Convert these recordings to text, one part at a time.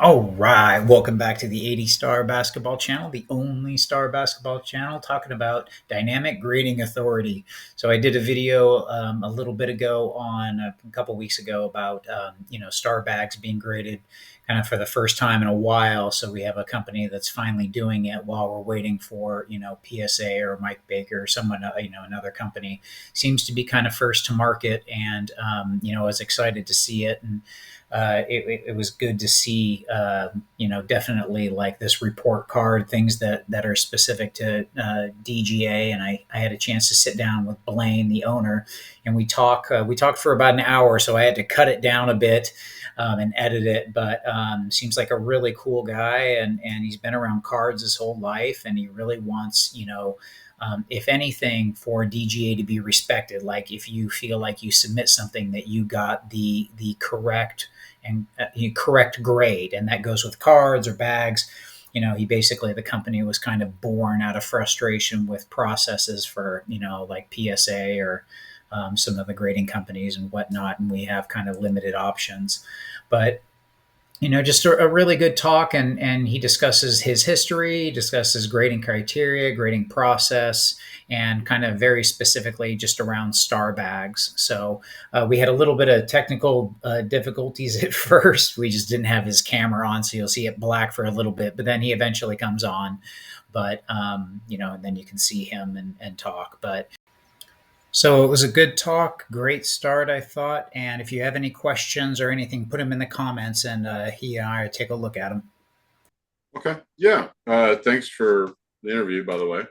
All right, welcome back to the 80 Star Basketball Channel, the only star basketball channel talking about dynamic grading authority. So I did a video a little bit ago on a couple weeks ago about star bags being graded kind of for the first time in a while. So we have a company that's finally doing it while we're waiting for PSA or Mike Baker or someone another company seems to be kind of first to market, and I was excited to see it. And it was good to see, definitely like this report card, things that are specific to DGA. And I had a chance to sit down with Blaine, the owner, and we talked for about an hour. So I had to cut it down a bit and edit it. But seems like a really cool guy, and he's been around cards his whole life, and he really wants, if anything, for DGA to be respected. Like if you feel like you submit something that you got the correct and correct grade, and that goes with cards or bags. He basically, the company was kind of born out of frustration with processes for like PSA or some of the grading companies and whatnot, and we have kind of limited options. But just a really good talk, and he discusses his history, discusses grading criteria, grading process, and kind of very specifically just around star bags. So we had a little bit of technical difficulties at first. We just didn't have his camera on, so you'll see it black for a little bit, but then he eventually comes on. But and then you can see him and talk. But so it was a good talk, great start, I thought. And if you have any questions or anything, put them in the comments, and he and I will take a look at them. Okay. Yeah. Thanks for the interview, by the way,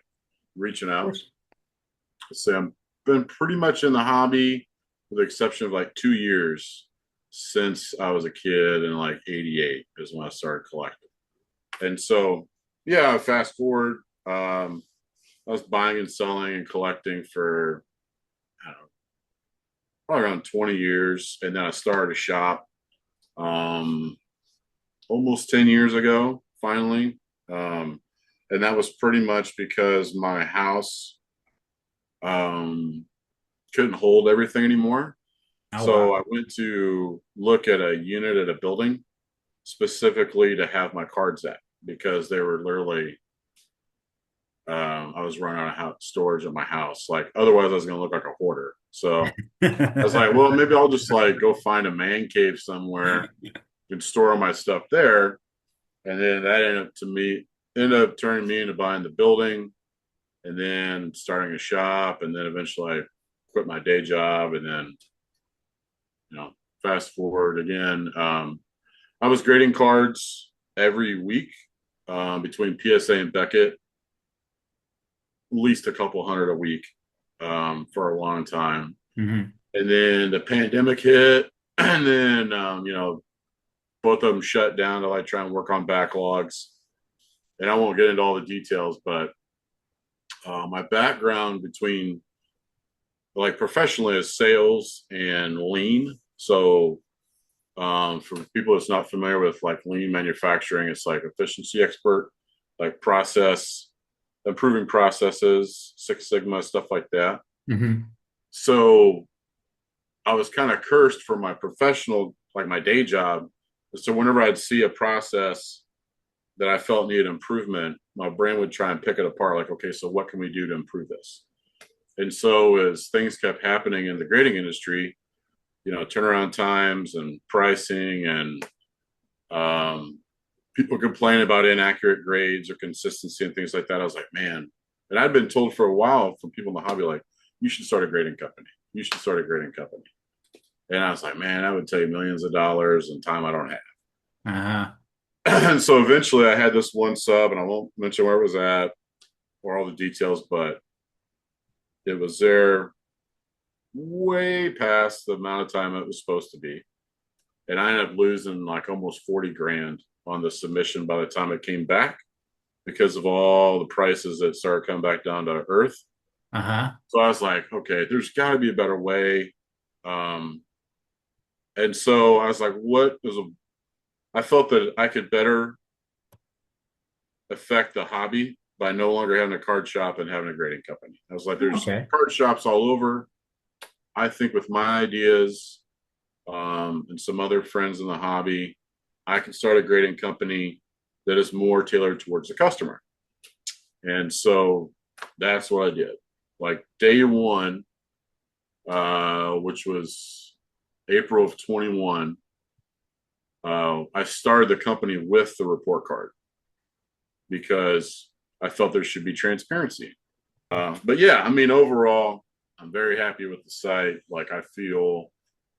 reaching Of out. course. So I've been pretty much in the hobby with the exception of like 2 years since I was a kid, in like 88 is when I started collecting. And so, yeah, fast forward, I was buying and selling and collecting for, I don't know, probably around 20 years. And then I started a shop um, almost 10 years ago, finally. Um, and that was pretty much because my house um, couldn't hold everything anymore. Oh, So wow. I went to look at a unit at a building specifically to have my cards at, because they were literally, I was running out of storage in my house. Like otherwise, I was going to look like a hoarder. So I was like, well, maybe I'll just like go find a man cave somewhere and store all my stuff there. And then that ended up turning me into buying the building and then starting a shop. And then eventually I quit my day job. And then, fast forward again. I was grading cards every week between PSA and Beckett, at least a couple hundred a week for a long time. Hmm. And then the pandemic hit, and then, both of them shut down to like try and work on backlogs. And I won't get into all the details, but my background between like professionally is sales and lean. So for people that's not familiar with like lean manufacturing, it's like efficiency expert, like process, improving processes, Six Sigma, stuff like that. Hmm. So I was kind of cursed for my professional, like my day job. So whenever I'd see a process that I felt needed improvement, my brain would try and pick it apart. Like, okay, so what can we do to improve this? And so as things kept happening in the grading industry, turnaround times and pricing and people complain about inaccurate grades or consistency and things like that. I was like, man, and I'd been told for a while from people in the hobby, like, you should start a grading company. You should start a grading company. And I was like, man, I would tell you millions of dollars and time I don't have. Uh-huh. And so eventually I had this one sub, and I won't mention where it was at or all the details, but it was there way past the amount of time it was supposed to be. And I ended up losing like almost 40 grand on the submission by the time it came back because of all the prices that started coming back down to earth. Uh-huh. So I was like, okay, there's got to be a better way. Um, and so I was like, I felt that I could better affect the hobby by no longer having a card shop and having a grading company. I was like, there's Okay. card shops all over. I think with my ideas and some other friends in the hobby, I can start a grading company that is more tailored towards the customer. And so that's what I did. Like day one, which was April of 21, I started the company with the report card because I felt there should be transparency. But yeah, I mean, overall, I'm very happy with the site. Like, I feel,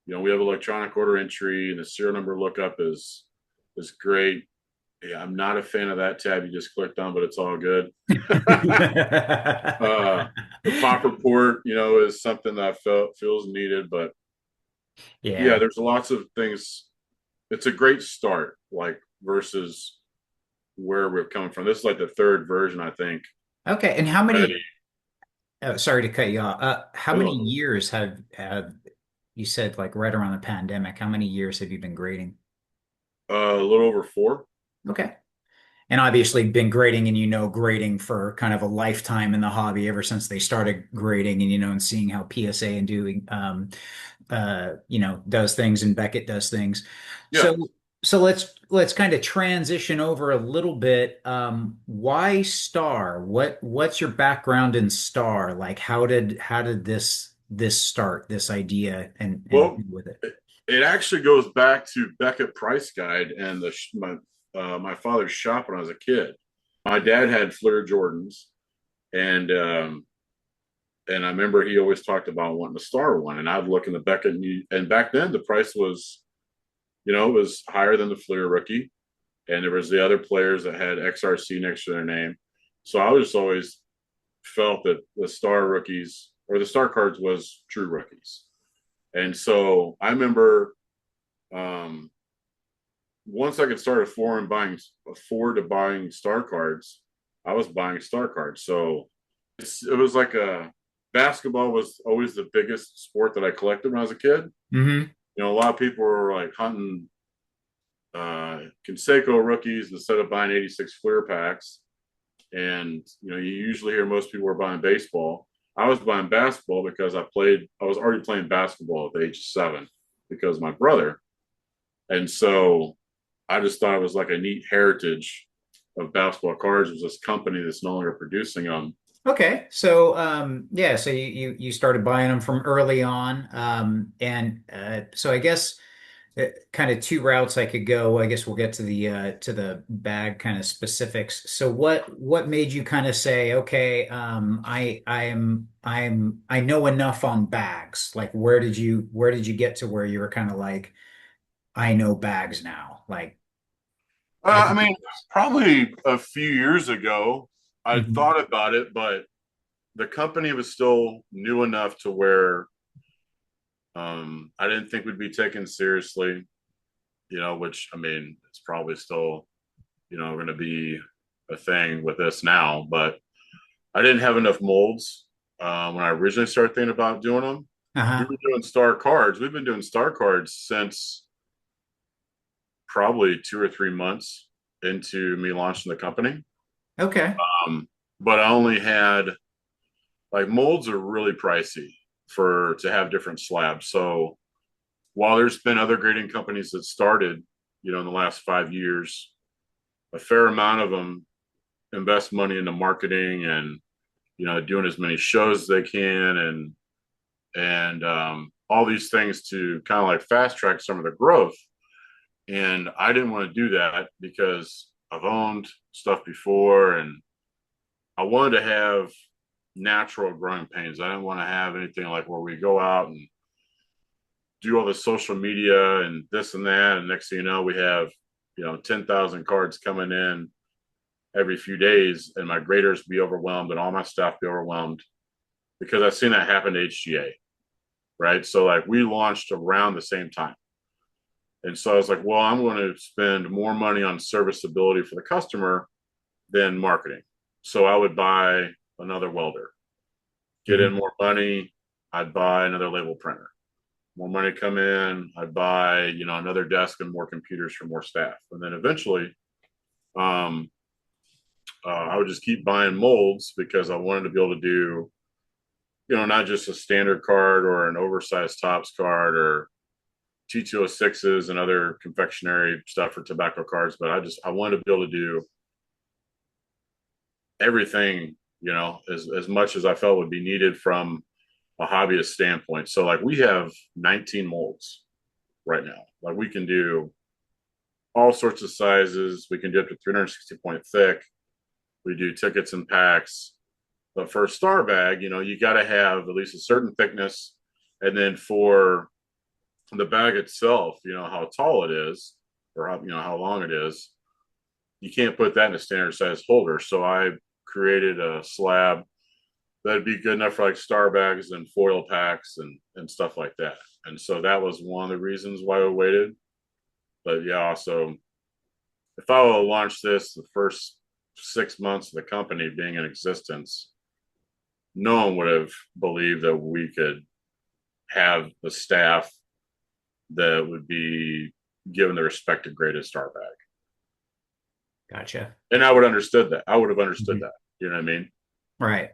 we have electronic order entry and the serial number lookup is great. Yeah, I'm not a fan of that tab you just clicked on, but it's all good. The pop report, is something that I felt feels needed, but yeah, Yeah. there's lots of things. It's a great start, like versus where we're coming from. This is like the third version, I think. Okay. And how Already, many, sorry to cut you off. How many oh, years have you said like right around the pandemic? How many years have you been grading? a little over four. Okay. And obviously been grading and grading for kind of a lifetime in the hobby ever since they started grading and and seeing how PSA and doing does things and Beckett does things. Yeah. So let's kind of transition over a little bit. Why Star? What's your background in Star? Like how did this start, this idea and Well, with it? it actually goes back to Beckett Price Guide and my father's shop when I was a kid. My dad had Flair Jordans, and and I remember he always talked about wanting a Star one, and I'd look in the Beckett, and back then the price was, it was higher than the Flair rookie, and there was the other players that had XRC next to their name. So I just always felt that the Star rookies or the Star cards was true rookies. And so I remember um, once I could start afford to buying star cards, I was buying star cards. So it was like basketball was always the biggest sport that I collected when I was a kid. Hmm. A lot of people were like hunting Conseco rookies instead of buying 86 Fleer packs. And, you usually hear most people were buying baseball. I was buying basketball because I was already playing basketball at the age of 7 because of my brother. And so I just thought it was like a neat heritage of basketball cards. Was this company that's no longer producing them. Okay, so yeah, so you started buying them from early on, and so I guess kind of two routes I could go. I guess we'll get to the bag kind of specifics. So what made you kind of say, okay, I know enough on bags. Like where did you get to where you were kind of like I know bags now? Like I I can do mean, this. probably a few years ago, I Mhm. thought about it, but the company was still new enough to where I didn't think we'd be taken seriously, which I mean, it's probably still, going to be a thing with this now, but I didn't have enough molds when I originally started thinking about doing them. We Uh-huh. were doing star cards. We've been doing star cards since probably 2 or 3 months into me launching the company. Okay. Um, but I only had like molds are really pricey for to have different slabs. So while there's been other grading companies that started, in the last 5 years, a fair amount of them invest money into marketing and doing as many shows as they can and all these things to kind of like fast track some of the growth. And I didn't want to do that because I've owned stuff before and I wanted to have natural growing pains. I didn't want to have anything like where we go out and do all the social media and this and that. And next thing you know, we have, 10,000 cards coming in every few days and my graders be overwhelmed and all my staff be overwhelmed because I've seen that happen to HGA. Right. So like we launched around the same time. And so I was like, well, I'm going to spend more money on serviceability for the customer than marketing. So I would buy another welder, get in Mhm. more money. I'd buy another label printer. More money come in. I'd buy, another desk and more computers for more staff. And then eventually, um, I would just keep buying molds because I wanted to be able to do, not just a standard card or an oversized tops card or T206s and other confectionery stuff for tobacco cards, but I wanted to be able to do everything, as much as I felt would be needed from a hobbyist standpoint. So like we have 19 molds right now. Like we can do all sorts of sizes. We can do up to 360 point thick. We do tickets and packs. But for a star bag, you got to have at least a certain thickness. And then for the bag itself, how tall it is or how long it is, you can't put that in a standard size holder. So I created a slab that'd be good enough for like star bags and foil packs and stuff like that. And so that was one of the reasons why I waited. But yeah, also if I would have launched this the first 6 months of the company being in existence, no one would have believed that we could have the staff that would be given the respect to greatest star bag. Gotcha. And I would have understood that. I would have understood Mhm. that. You know what I mean? Right.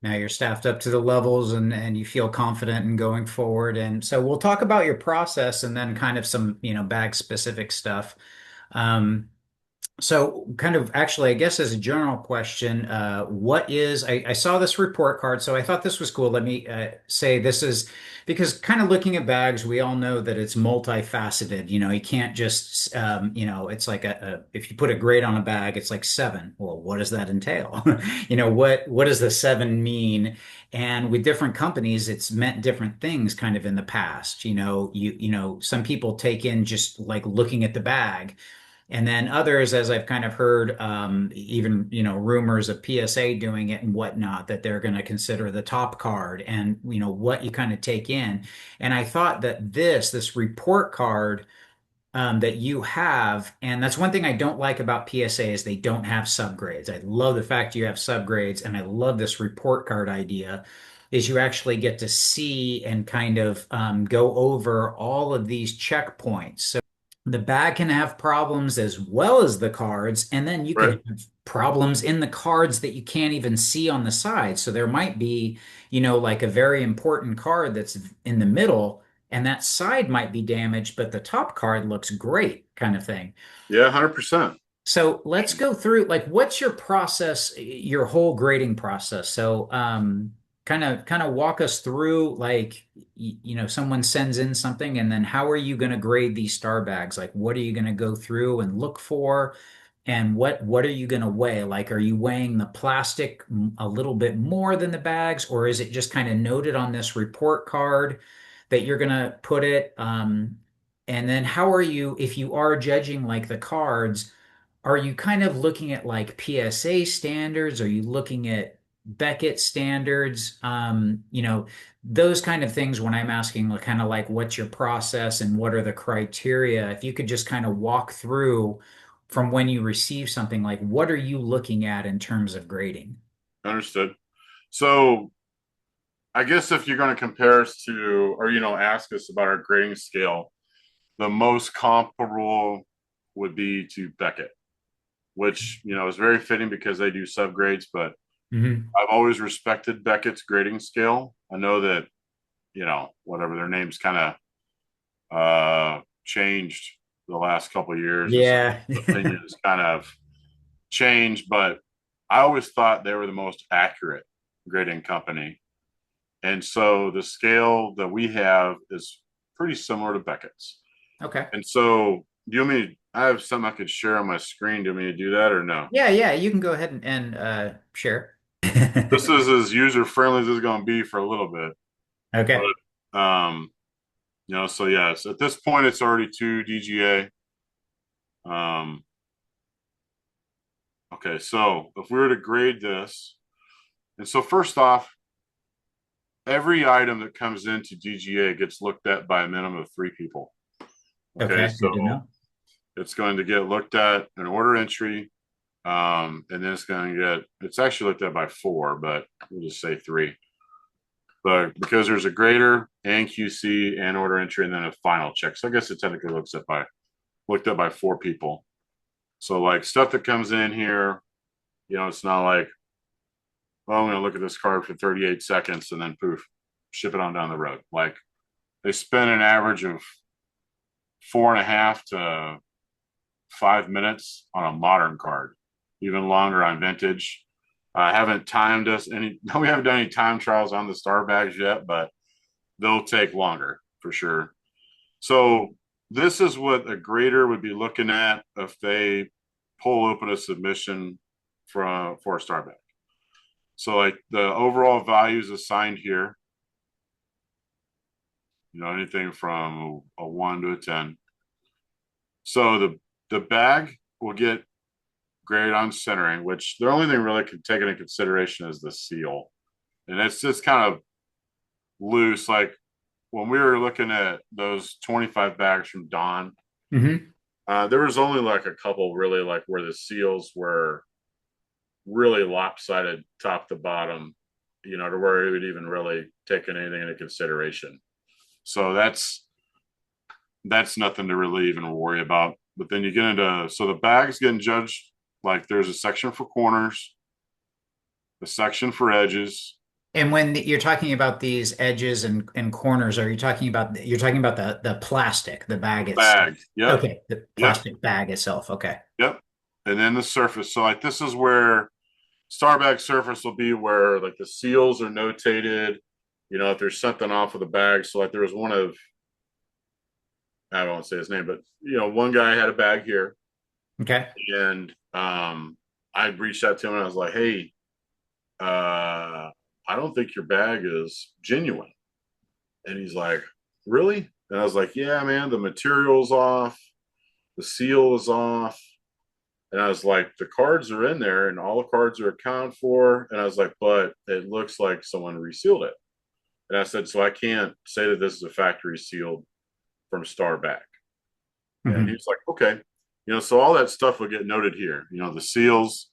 Now you're staffed up to the levels and you feel confident in going forward. And so we'll talk about your process and then kind of some, bag specific stuff. Um, So, kind of actually, I guess as a general question, I saw this report card, so I thought this was cool. Let me say this is because kind of looking at bags, we all know that it's multifaceted. You can't just, it's like if you put a grade on a bag, it's like seven. Well, what does that entail? What does the seven mean? And with different companies, it's meant different things kind of in the past. Some people take in just like looking at the bag. And then others, as I've kind of heard, even rumors of PSA doing it and whatnot, that they're going to consider the top card and what you kind of take in. And I thought that this report card that you have, and that's one thing I don't like about PSA is they don't have subgrades. I love the fact you have subgrades, and I love this report card idea. Is you actually get to see and kind of go over all of these checkpoints. So the bag can have problems as well as the cards, and then you can Right. have problems in the cards that you can't even see on the side. So there might be, like a very important card that's in the middle, and that side might be damaged, but the top card looks great, kind of thing. Yeah, 100%. So let's go through like what's your process, your whole grading process. So kind of walk us through like someone sends in something and then how are you going to grade these star bags? Like what are you going to go through and look for? And what are you going to weigh? Like are you weighing the plastic a little bit more than the bags or is it just kind of noted on this report card that you're going to put it and then how are you if you are judging like the cards are you kind of looking at like PSA standards? Are you looking at Beckett standards? Those kind of things when I'm asking like, kind of like what's your process and what are the criteria? If you could just kind of walk through from when you receive something, like what are you looking at in terms of grading? Understood. So I guess if you're going to compare us to, or, ask us about our grading scale, the most comparable would be to Beckett, which, is very fitting because they do subgrades, but Hmm. I've always respected Beckett's grading scale. I know that, whatever their name's kind of changed the last couple of years, and so Yeah. opinions kind of changed, but I always thought they were the most accurate grading company. And so the scale that we have is pretty similar to Beckett's. Okay. And so, do you want me? I have something I could share on my screen. Do you want me to do that or no? Yeah, yeah, you can go ahead and share. This is as user friendly as it's going to be for a little bit, Okay. but so yeah, it's, at this point it's already two DGA. Um, okay, so if we were to grade this, and so first off, every item that comes into DGA gets looked at by a minimum of three people. Okay, Okay, so good to know. it's going to get looked at an order entry, and then it's actually looked at by four, but we'll just say three. But because there's a grader and QC and order entry and then a final check. So I guess it technically looked at by four people. So like stuff that comes in here, it's not like, well, I'm going to look at this card for 38 seconds and then poof, ship it on down the road. Like they spend an average of 4.5 to 5 minutes on a modern card, even longer on vintage. I haven't timed us any. We haven't done any time trials on the star bags yet, but they'll take longer for sure. So this is what a grader would be looking at if they pull open a submission for a star bag. So like the overall values assigned here, anything from a 1 to a 10. So the bag will get graded on centering, which the only thing really taken into consideration is the seal. And it's just kind of loose. Like when we were looking at those 25 bags from Don, Mm-hmm. there was only like a couple really like where the seals were really lopsided top to bottom, to where it would even really taken anything into consideration. So that's nothing to really even worry about. But then you get into, so the bag's getting judged, like there's a section for corners, a section for edges. And when you're talking about these edges and corners, are you talking about you're talking about the plastic, the bag The itself? bag. Yep. Okay, the Yep. plastic bag itself. Okay. Yep. And then the surface. So like this is where star bag surface will be where like the seals are notated, if there's something off of the bag. So like there was one of, I won't say his name, but one guy had a bag here, Okay. and I reached out to him and I was like, hey, I don't think your bag is genuine. And he's like, really? And I was like, yeah, man, the material's off, the seal is off. And I was like, the cards are in there and all the cards are accounted for. And I was like, but it looks like someone resealed it. And I said, so I can't say that this is a factory sealed from Star Bag. And Mhm. he's like, okay. So all that stuff will get noted here. The seals,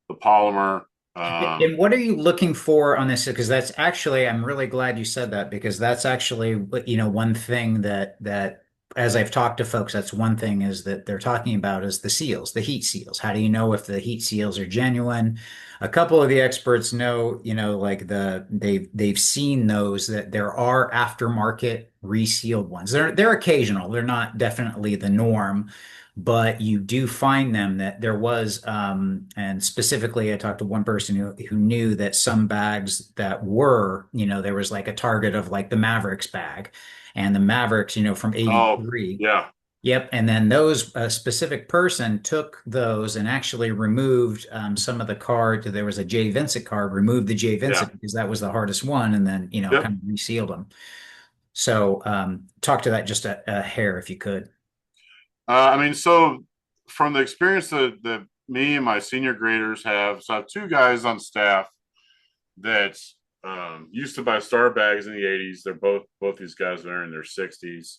the polymer. And what are you looking for on this? Because that's actually, I'm really glad you said that because that's actually, one thing that as I've talked to folks, that's one thing is that they're talking about is the seals, the heat seals. How do you know if the heat seals are genuine? A couple of the experts know, like they've seen those that there are aftermarket resealed ones. They're occasional. They're not definitely the norm, but you do find them that there was, and specifically, I talked to one person who knew that some bags that were, there was like a target of like the Mavericks bag, and the Mavericks, from Oh, 83. yeah, Yep. And then those, a specific person took those and actually removed some of the card. There was a Jay Vincent card, removed the Jay yeah, Vincent because that was the hardest one, and then, yep. kind of resealed them. So talk to that just a hair if you could. I mean, so from the experience that me and my senior graders have, so I have two guys on staff that used to buy star bags in the 80s. They're both these guys are in their 60s.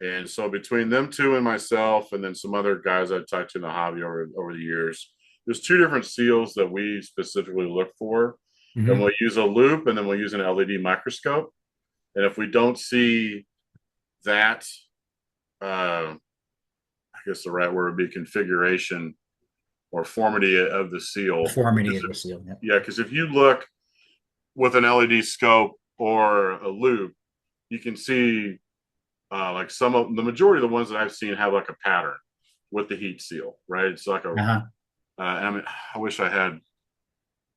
And so between them two and myself, and then some other guys I've talked to in the hobby over the years, there's two different seals that we specifically look for. And Hmm. we'll use a loop and then we'll use an LED microscope. And if we don't see that, I guess the right word would be configuration or formity of the seal. Deformity Because of the seal. Yep. yeah, because if you look with an LED scope or a loop, you can see like some of the majority of the ones that I've seen have like a pattern with the heat seal, right? It's like Uh-huh. I mean, I wish I had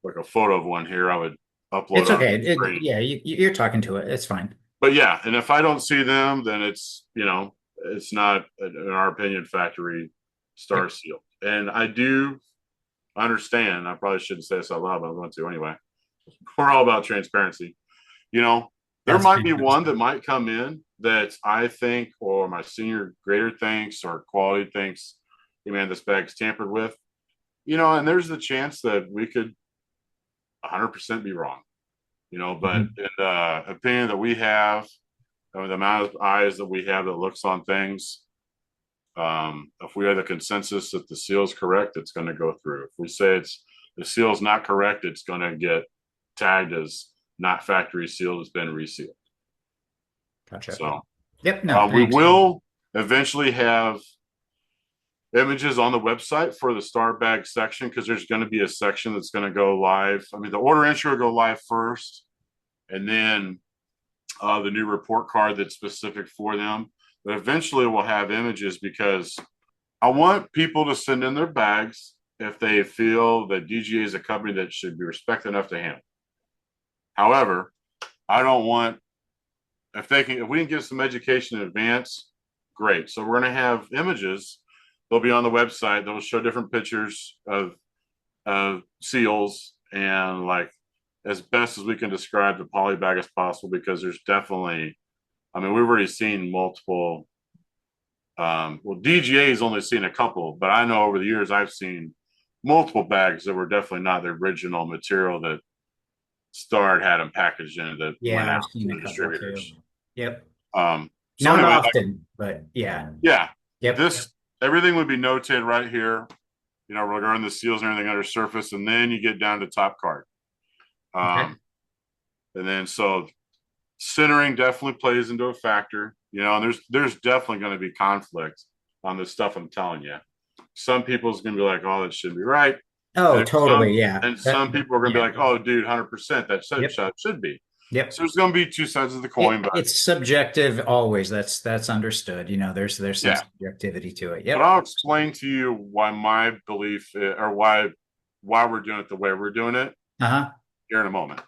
like a photo of one here. I would upload It's it on okay. the screen. Yeah, you're talking to it. It's fine. But yeah, and if I don't see them, then it's not, in our opinion, factory star Yep. seal. And I do understand. I probably shouldn't say this out loud, but I'm going to anyway. We're all about transparency. You know, there That's might be one fantastic. that might come in that I think, or my senior grader thinks, or quality thinks, hey man, this bag's tampered with. And there's the chance that we could 100% be wrong. But Mhm. in the opinion that we have, I mean, the amount of eyes that we have that looks on things, if we have the consensus that the seal is correct, it's going to go through. If we say the seal is not correct, it's going to get tagged as not factory sealed, it's been resealed. Gotcha. So Yep. No, we thanks. will eventually have images on the website for the star bag section because there's going to be a section that's going to go live. I mean, the order entry will go live first, and then the new report card that's specific for them. But eventually we'll have images because I want people to send in their bags if they feel that DGA is a company that should be respected enough to handle. However, I don't want if we can get some education in advance, great. So we're going to have images. They'll be on the website. They'll show different pictures of seals and like as best as we can describe the poly bag as possible because there's definitely, I mean, we've already seen multiple. Well, DGA has only seen a couple, but I know over the years I've seen multiple bags that were definitely not the original material that Star had them packaged in that went Yeah, out I've seen to a the couple too. distributors. Yep. So Not anyway, like, often, but yeah. yeah, Yep. this everything would be notated right here, regarding the seals and everything under surface, and then you get down to top card. Okay. Um, and then so centering definitely plays into a factor, and there's definitely going to be conflict on this stuff. I'm telling you, some people's going to be like, "Oh, that shouldn't be right," Oh, and totally. Yeah. some people are going to be Yeah. like, "Oh, dude, 100% that Yep. should be." Yep. So there's going to be two sides of the coin, but It's subjective always. That's understood. There's some yeah. subjectivity to it. But Yep. I'll explain to you why my belief or why we're doing it the way we're doing it Uh-huh. here in a moment.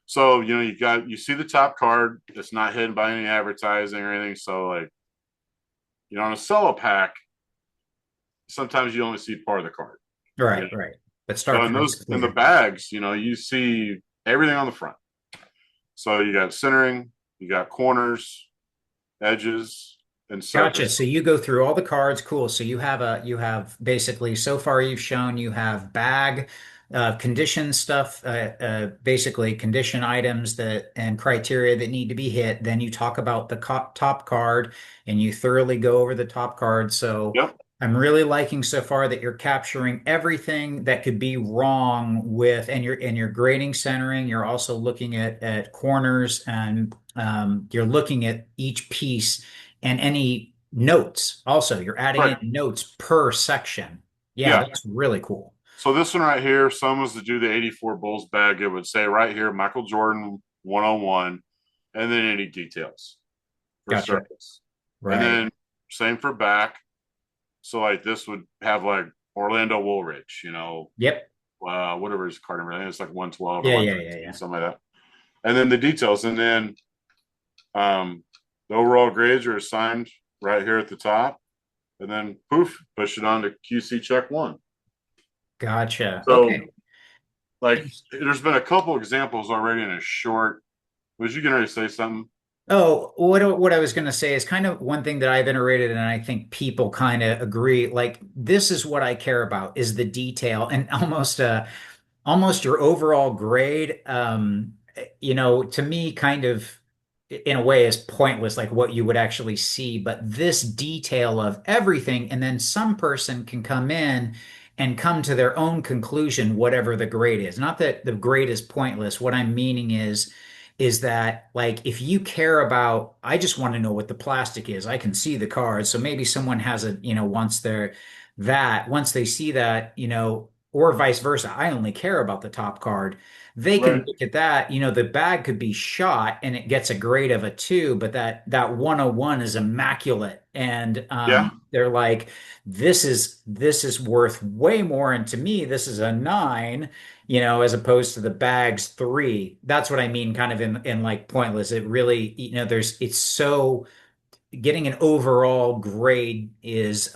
So you see the top card. It's not hidden by any advertising or anything. So like on a solo pack, sometimes you only see part of the card. You know? Right, right. But But start in cards those in the clear. bags, you see everything on the front. So you got centering, you got corners, edges, and Gotcha. surface. So you go through all the cards. Cool. So you have basically so far you've shown you have bag condition stuff, basically condition items that and criteria that need to be hit. Then you talk about the top card and you thoroughly go over the top card. So Yep. I'm really liking so far that you're capturing everything that could be wrong with, and you're grading centering. You're also looking at corners and you're looking at each piece and any notes. Also, you're adding Right. in notes per section. Yeah, Yeah. that's really cool. So this one right here, if someone was to do the 84 Bulls bag, it would say right here, Michael Jordan 101, and then any details for Gotcha. surface. And Right. then same for back. So like this would have like Orlando Woolridge, Yep. whatever his card number. I think it's like 112 or Yeah, yeah, yeah, 113, yeah. something like that. And then the details. And then um, the overall grades are assigned right here at the top. And then poof, push it on to QC check one. Gotcha. So Okay. like there's been a couple examples already in a short. Was you gonna say something? Oh, what I was going to say is kind of one thing that I've iterated, and I think people kind of agree. Like, this is what I care about is the detail, and almost your overall grade. To me, kind of in a way is pointless, like what you would actually see. But this detail of everything, and then some person can come in and come to their own conclusion, whatever the grade is. Not that the grade is pointless. What I'm meaning is that like if you care about, I just want to know what the plastic is. I can see the card. So maybe someone has once they see that, or vice versa. I only care about the top card. They can Right. look at that, the bag could be shot and it gets a grade of a 2, but that 101 is immaculate. And Yeah. they're like, this is worth way more. And to me, this is a 9, as opposed to the bag's 3. That's what I mean, kind of in like pointless. It really, it's so getting an overall grade is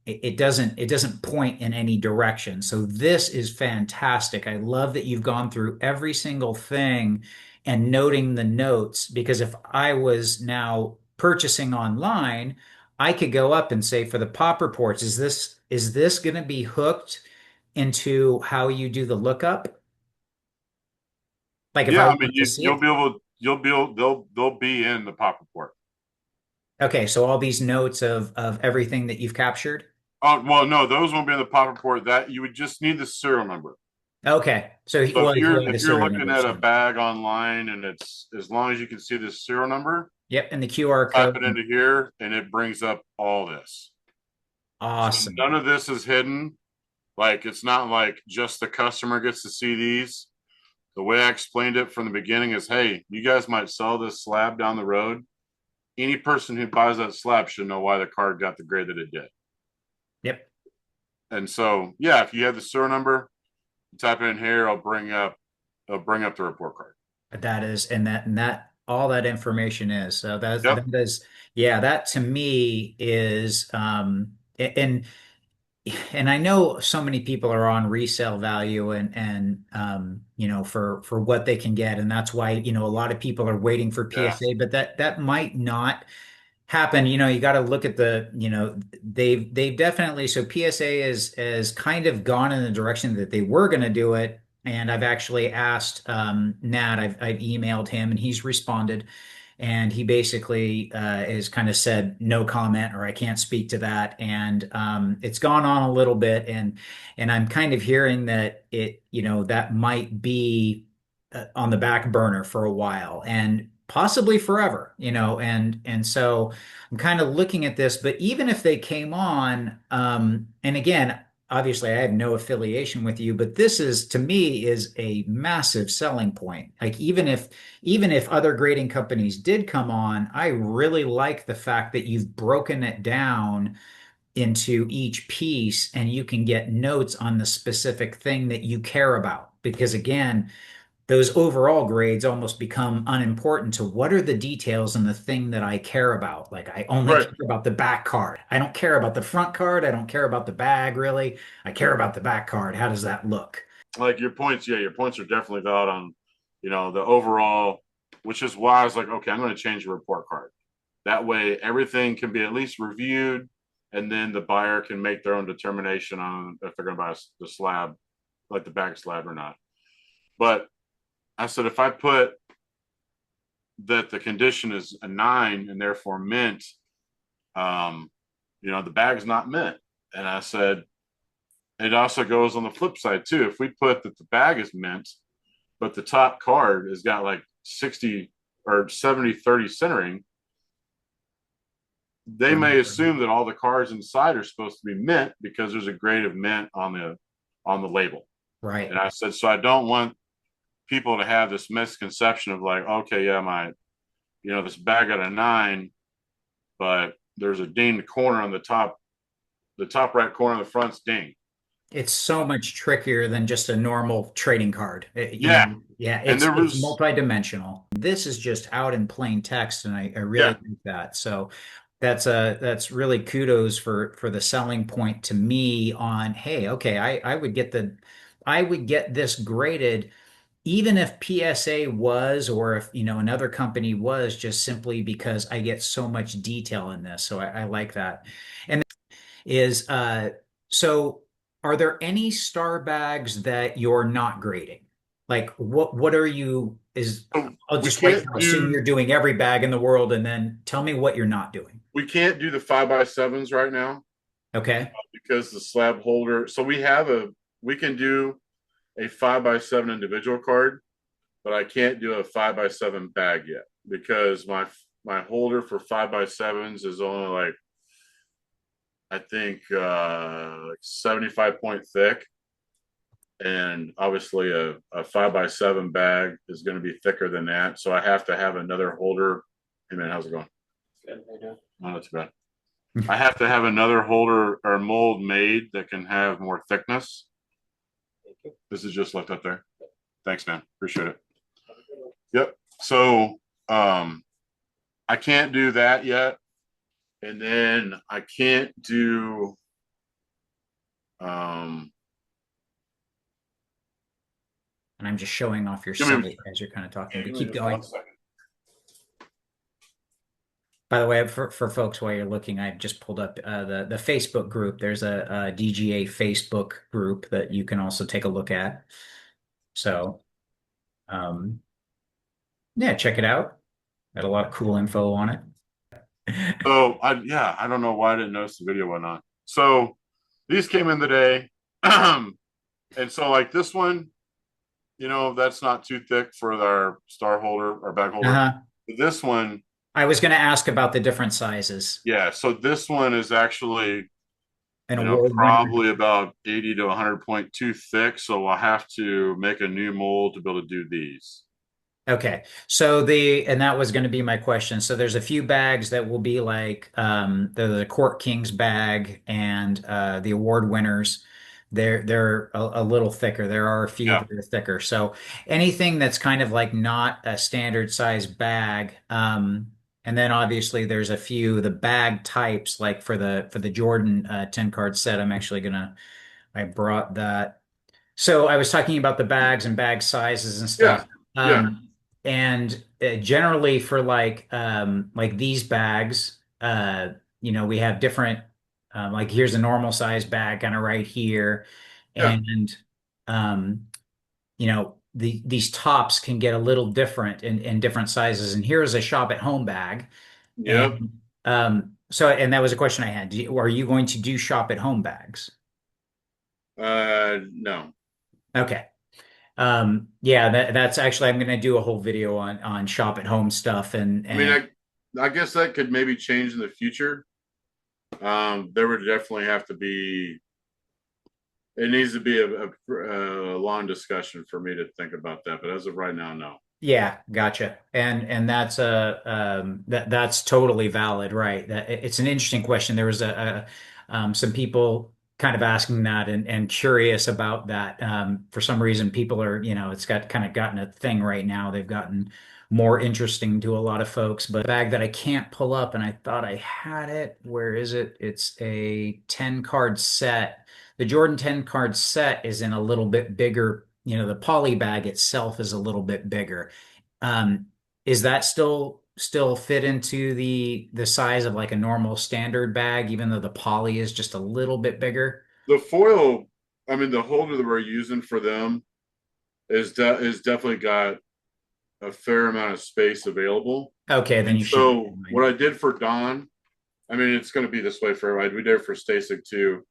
it doesn't point in any direction. So this is fantastic. I love that you've gone through every single thing and noting the notes, because if I was now purchasing online, I could go up and say for the pop reports, is this going to be hooked into how you do the lookup? Like if I Yeah. I mean, want to see you'll it? be able, they'll be in the pop report. Okay, so all these notes of everything that you've captured. Oh well, no, those won't be in the pop report. That you would just need the serial number. Okay. So, So well, you have the if you're serial looking number. at a So, bag online and it's as long as you can see the serial number, yep. And the QR type code. it into here and it brings up all this. So none Awesome. of this is hidden. Like it's not like just the customer gets to see these. the way I explained it from the beginning is, hey, you guys might sell this slab down the road. Any person who buys that slab should know why the card got the grade that it did. Yep. And so, yeah, if you have the serial number, type it in here. I'll bring up the report card. That is, and that all that information is. So Yep. that is, yeah, that to me is, and I know so many people are on resale value and for what they can get, and that's why a lot of people are waiting for Yeah. PSA, but that might not happen. You got to look at they've definitely, so PSA is kind of gone in the direction that they were going to do it. And I've actually asked Nat, I've emailed him and he's responded. And he basically has kind of said no comment or I can't speak to that. And it's gone on a little bit, and I'm kind of hearing that that might be on the back burner for a while and possibly forever. And so I'm kind of looking at this. But even if they came on, and again, obviously I have no affiliation with you, but this is to me is a massive selling point. Like even if other grading companies did come on, I really like the fact that you've broken it down into each piece and you can get notes on the specific thing that you care about. Because again, those overall grades almost become unimportant to what are the details in the thing that I care about. Like I only Right. care about the back card. I don't care about the front card. I don't care about the bag really. I care about the back card. How does that look? Like your points, yeah, your points are definitely valid on, the overall, which is why I was like, okay, I'm going to change the report card. That way, everything can be at least reviewed, and then the buyer can make their own determination on if they're going to buy the slab, like the back slab or not. But I said, if I put that the condition is a 9 and therefore mint, the bag's not mint. And I said, it also goes on the flip side too. If we put that the bag is mint, but the top card has got like 60 or 70-30 centering, they may assume that all the cards inside are supposed to be mint because there's a grade of mint on the label. Right. And I said, so I don't want people to have this misconception of like, okay, yeah, this bag got a 9, but there's a dinged corner on the top right corner of the front's ding. It's so much trickier than just a normal trading card. Yeah. Yeah, And it's there it's was, multidimensional. This is just out in plain text, and I really yeah, like that. So that's really kudos for the selling point to me on, hey, okay, I would get this graded even if PSA was, or if another company was, just simply because I get so much detail in this. So I like that. And is so are there any star bags that you're not grading? Like what are you is I'll we just wait can't now, assume do you're doing every bag in the world and then tell me what you're not doing. we can't do the 5x7s right now Okay. because the slab holder. So we can do a 5x7 individual card, but I can't do a 5x7 bag yet because my holder for 5x7s is only like I think 75 point thick, and obviously a 5x7 bag is going to be thicker than that. So I have to have another holder. Hey man, how's it going? Good. Oh, that's bad. I have to have another holder or mold made that can have more thickness. This is just left up there. Thanks, man. Appreciate it. Yep. So I can't do that yet. And then I can't do And I'm just showing off your give me site as you're kind of talking, yeah, but give me keep just one going. second. By the way, for folks while you're looking, I've just pulled up the Facebook group. There's a DGA Facebook group that you can also take a look at. So, um, yeah, check it out. Got a lot of cool info on it. So I don't know why I didn't notice the video went on. So these came in today. And so like this one, that's not too thick for our star holder, our bag holder. Uh-huh. This one, I was going to ask about the different sizes. yeah. So this one is actually An you know, award winner. probably about 80 to 100.2 thick. So we'll have to make a new mold to be able to do these. Okay. So and that was going to be my question. So there's a few bags that will be like the Court Kings bag and the award winners. They're a little thicker. There are a few Yeah. that are thicker. So anything that's kind of like not a standard size bag. And then obviously there's a few the bag types like for the Jordan 10 card set. I brought that. So I was talking about the bags and bag sizes and stuff. Yeah. Yeah. Um, and generally for like these bags, we have different like here's a normal size bag kind of right here. Yeah. And these tops can get a little different in different sizes. And here's a shop at home bag. Yep. And and that was a question I had. Are you going to do shop at home bags? No. Okay. Yeah, that's actually I'm gonna do a whole video on shop at home stuff I mean, and I guess that could maybe change in the future. There would definitely have to be. It needs to be a long discussion for me to think about that. But as of right now, no. yeah, gotcha. And that's that's totally valid, right? That it's an interesting question. There was some people kind of asking that and curious about that. For some reason, people are, it's got kind of gotten a thing right now. They've gotten more interesting to a lot of folks. But a bag that I can't pull up, and I thought I had it. Where is it? It's a 10 card set. The Jordan 10 card set is in a little bit bigger. The poly bag itself is a little bit bigger. Um, is that still fit into the size of like a normal standard bag, even though the poly is just a little bit bigger? The foil, I mean, the holder that we're using for them is definitely got a fair amount of space available. Okay, then And you should be so fine. what I did for Don, I mean, it's going to be this way for everybody. We did it for Stasik too.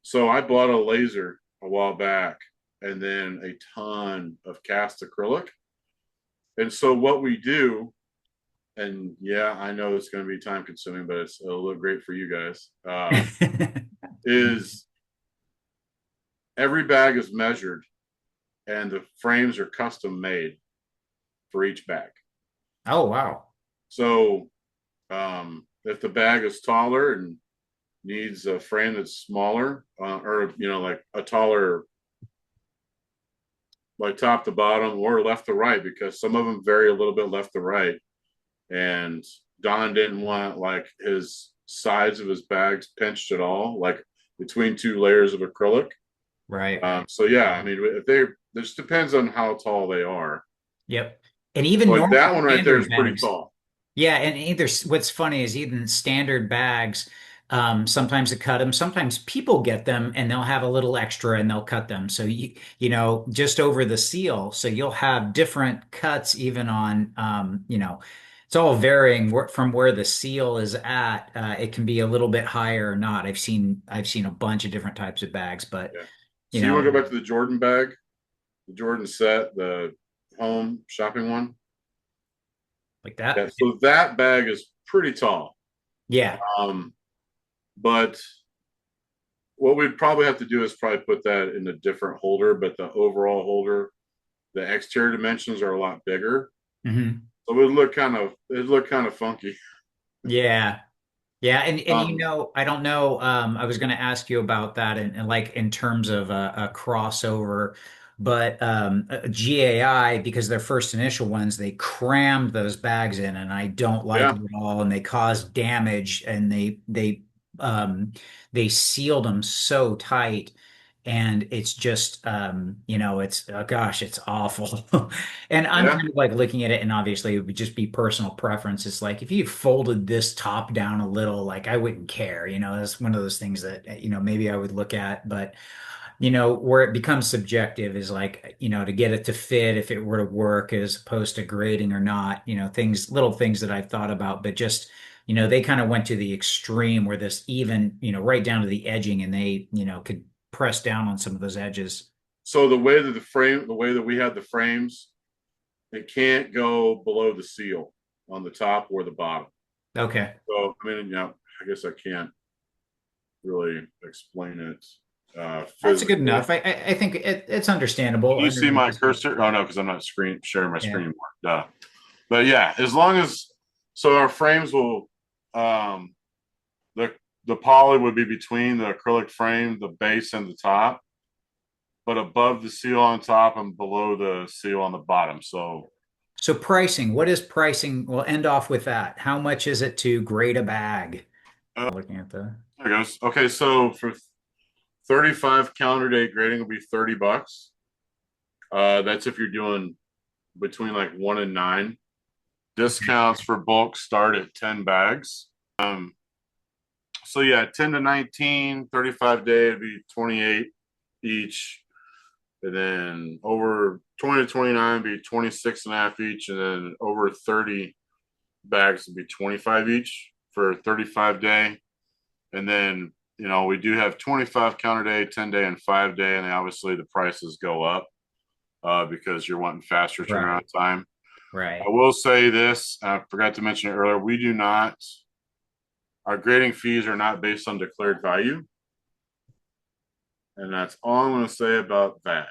So I bought a laser a while back and then a ton of cast acrylic. And so what we do, and yeah, I know it's going to be time consuming, but it'll look great for you guys. Is every bag is measured and the frames are custom made for each bag. Oh wow. So if the bag is taller and needs a frame that's smaller, or like a taller, like top to bottom or left to right, because some of them vary a little bit left to right. And Don didn't want like his sides of his bags pinched at all, like between two layers of acrylic. Right. So yeah, I mean, if they this depends on how tall they are. Yep. And even Like normal that one right there standard is pretty bags. tall. Yeah, and either what's funny is even standard bags, sometimes they cut them. Sometimes people get them and they'll have a little extra and they'll cut them. So just over the seal. So you'll have different cuts even on, it's all varying from where the seal is at. It can be a little bit higher or not. I've seen a bunch of different types of bags, but Yeah. you So you want know, to go back to the Jordan bag, the Jordan set, the home shopping one? like that. Yeah. So that bag is pretty tall. Yeah. Um, but what we'd probably have to do is probably put that in a different holder, but the overall holder, the exterior dimensions are a lot bigger. Hmm. So it'd look kind of funky. Yeah. Yeah, and Um, I don't know. I was going to ask you about that, and like in terms of a crossover, but GAI because their first initial ones they crammed those bags in, and I don't like yeah, it at all, and they caused damage, and they sealed them so tight, and it's just it's gosh, it's awful. And I'm yeah, kind of like looking at it, and obviously it would just be personal preference. It's like if you folded this top down a little, like I wouldn't care, That's one of those things that, maybe I would look at, but where it becomes subjective is like, to get it to fit if it were to work as opposed to grading or not, little things that I've thought about, but just, they kind of went to the extreme where this even, right down to the edging and they, could press down on some of those edges. so the way that we had the frames, it can't go below the seal on the top or the bottom. Okay. So I mean, I guess I can't really explain it That's good physically. enough. I think it's understandable Can you see my underneath. cursor? Oh no, because I'm not sharing my Yeah. screen anymore. Duh. But yeah, as long as so our frames will um, the poly would be between the acrylic frame, the base, and the top, but above the seal on top and below the seal on the bottom. So So pricing, what is pricing? We'll end off with that. How much is it to grade a bag? Looking at the there it goes. Okay, so for 35 calendar day grading will be $30. That's if you're doing between like 1 and 9. Discounts for bulk start at 10 bags. So yeah, 10 to 19, 35 day would be 28 each. And then over 20 to 29 would be 26 and a half each. And then over 30 bags would be 25 each for 35 day. And then, we do have 25 counter day, 10 day, and 5 day. And then obviously the prices go up because you're wanting faster turnaround right, time. I right. will say this, I forgot to mention it earlier. We do not, our grading fees are not based on declared value. And that's all I'm going to say about that.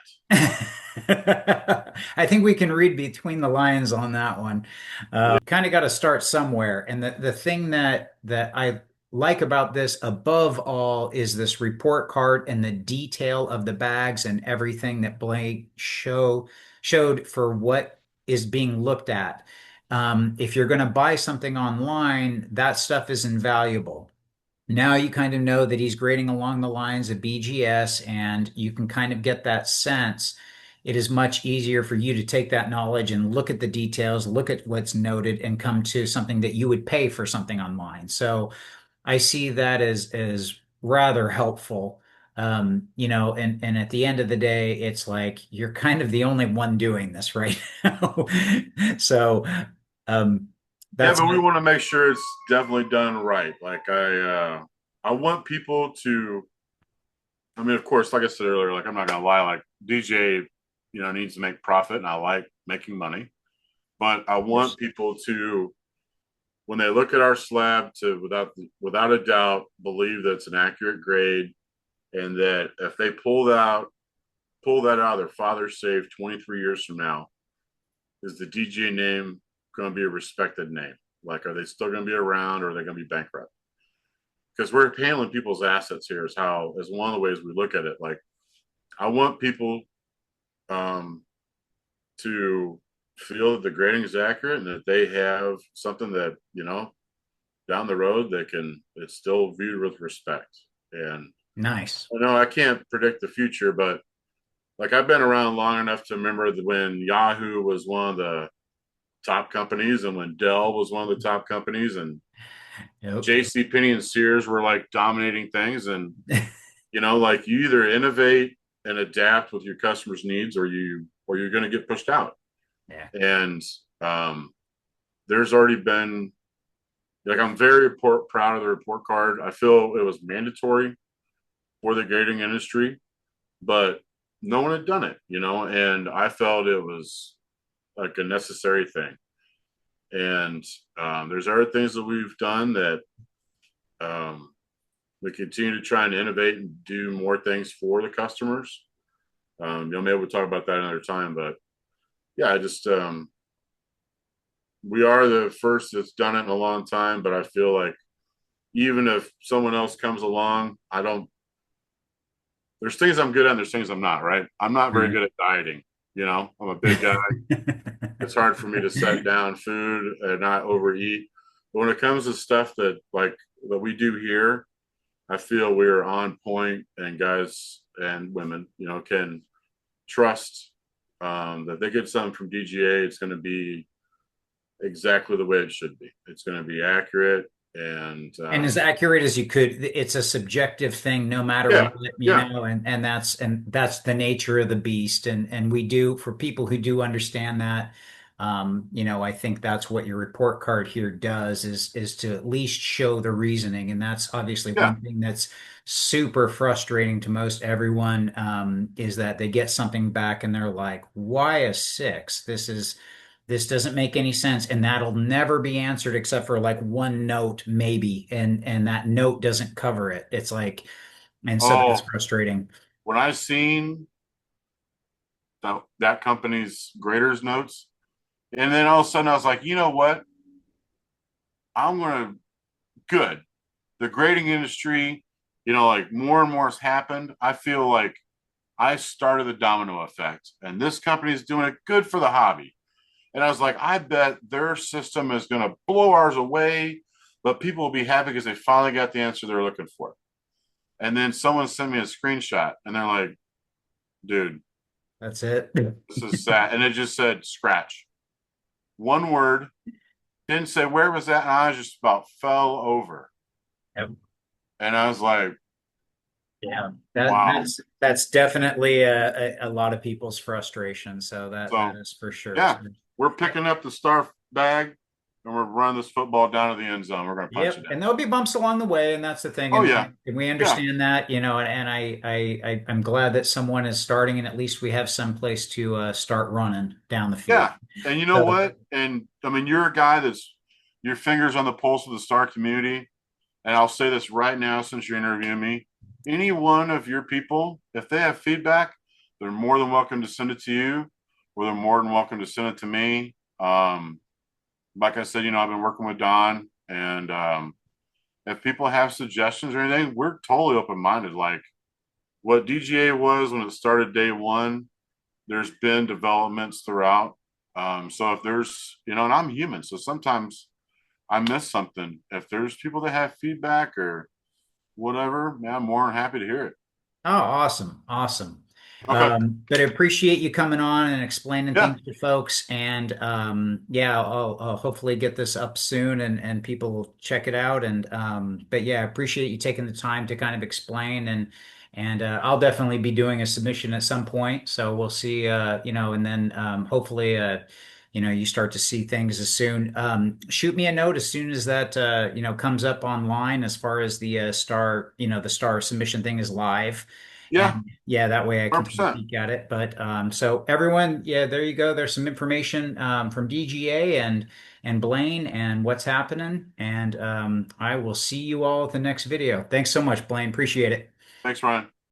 I think we can read between the lines on that one. Yeah. Kind of got to start somewhere. And the thing that I like about this above all is this report card and the detail of the bags and everything that Blake showed for what is being looked at. If you're going to buy something online, that stuff is invaluable. Now you kind of know that he's grading along the lines of BGS, and you can kind of get that sense. It is much easier for you to take that knowledge and look at the details, look at what's noted, and come to something that you would pay for something online. So I see that as rather helpful. And at the end of the day, it's like you're kind of the only one doing this right now. So um, Yeah, that's but we want to make sure it's definitely done right. Like I want people to, I mean, of course, like I said earlier, like I'm not gonna lie, like DJ, needs to make profit and I like making money. But I want people to, when they look at our slab, to without a doubt believe that it's an accurate grade, and that if they pull that out of their father's safe 23 years from now, is the DJ name going to be a respected name? Like, are they still going to be around, or are they going to be bankrupt? Because we're handling people's assets here. Is one of the ways we look at it. Like, I want people um, to feel that the grading is accurate and that they have something that down the road it's still viewed with respect. And nice. I know I can't predict the future, but like I've been around long enough to remember when Yahoo was one of the top companies and when Dell was one of the top companies and Yep. JC Penney and Sears were like dominating things. And like you either innovate and adapt with your customers' needs, or you're going to get pushed out. Yeah. And there's already been, like, I'm very proud of the report card. I feel it was mandatory for the grading industry, but no one had done it, and I felt it was like a necessary thing. And there's other things that we've done that um, we continue to try and innovate and do more things for the customers. Maybe we'll talk about that another time, but yeah, I just we are the first that's done it in a long time. But I feel like even if someone else comes along, I don't. There's things I'm good at, and there's things I'm not. Right? I'm not very Right. good at dieting. I'm a big guy. It's hard for me to set down food and not overeat. But when it comes to stuff that we do here, I feel we're on point, and guys and women, can trust that they get something from DGA. It's going to be exactly the way it should be. It's going to be accurate, and And as accurate as you could. It's a subjective thing, no matter yeah, what, yeah, and that's the nature of the beast. And we do, for people who do understand that, I think that's what your report card here does is to at least show the reasoning. And that's obviously yeah. one thing that's super frustrating to most everyone, is that they get something back and they're like, why a 6? This is this doesn't make any sense, and that'll never be answered except for like one note maybe, and that note doesn't cover it. It's like, and so that's Oh, frustrating. when I seen that company's graders notes, and then all of a sudden I was like, you know what? I'm gonna good. The grading industry, like more and more has happened. I feel like I started the domino effect, and this company is doing it good for the hobby. And I was like, I bet their system is going to blow ours away, but people will be happy because they finally got the answer they're looking for. And then someone sent me a screenshot, and they're like, dude, That's it. this is sad. And it just said scratch. One word, didn't say where was that, and I just about fell over. Yep. And I was like, Yeah, wow. that's definitely a lot of people's frustration. So that So is for sure. So, yeah, we're picking up the star bag and we're running this football down to the end zone. We're going to punch it yep, in. and there'll be bumps along the way, and that's the thing, Oh yeah, and we yeah, understand that, and I'm glad that someone is starting, and at least we have some place to start running down the field. yeah. And you know So, what? And I mean, you're a guy that's your fingers on the pulse of the star community. And I'll say this right now, since you're interviewing me, any one of your people, if they have feedback, they're more than welcome to send it to you, or they're more than welcome to send it to me. Like I said, I've been working with Don, and if people have suggestions or anything, we're totally open minded. Like what DGA was when it started day one, there's been developments throughout. So if there's, and I'm human, so sometimes I miss something. If there's people that have feedback or whatever, man, I'm more than happy to hear it. oh, awesome, awesome. Okay. But I appreciate you coming on and explaining Yeah. things to folks, and yeah, I'll hopefully get this up soon, and people will check it out, and but yeah, I appreciate you taking the time to kind of explain, and I'll definitely be doing a submission at some point, so we'll see, and then hopefully you start to see things as soon. Shoot me a note as soon as that comes up online, as far as the star, the star submission thing is live. Yeah. And yeah, that way I can take a 100%. peek at it. But so everyone, yeah, there you go. There's some information from DGA and Blaine and what's happening. And I will see you all at the next video. Thanks so much, Blaine. Appreciate it. Thanks, Ryan.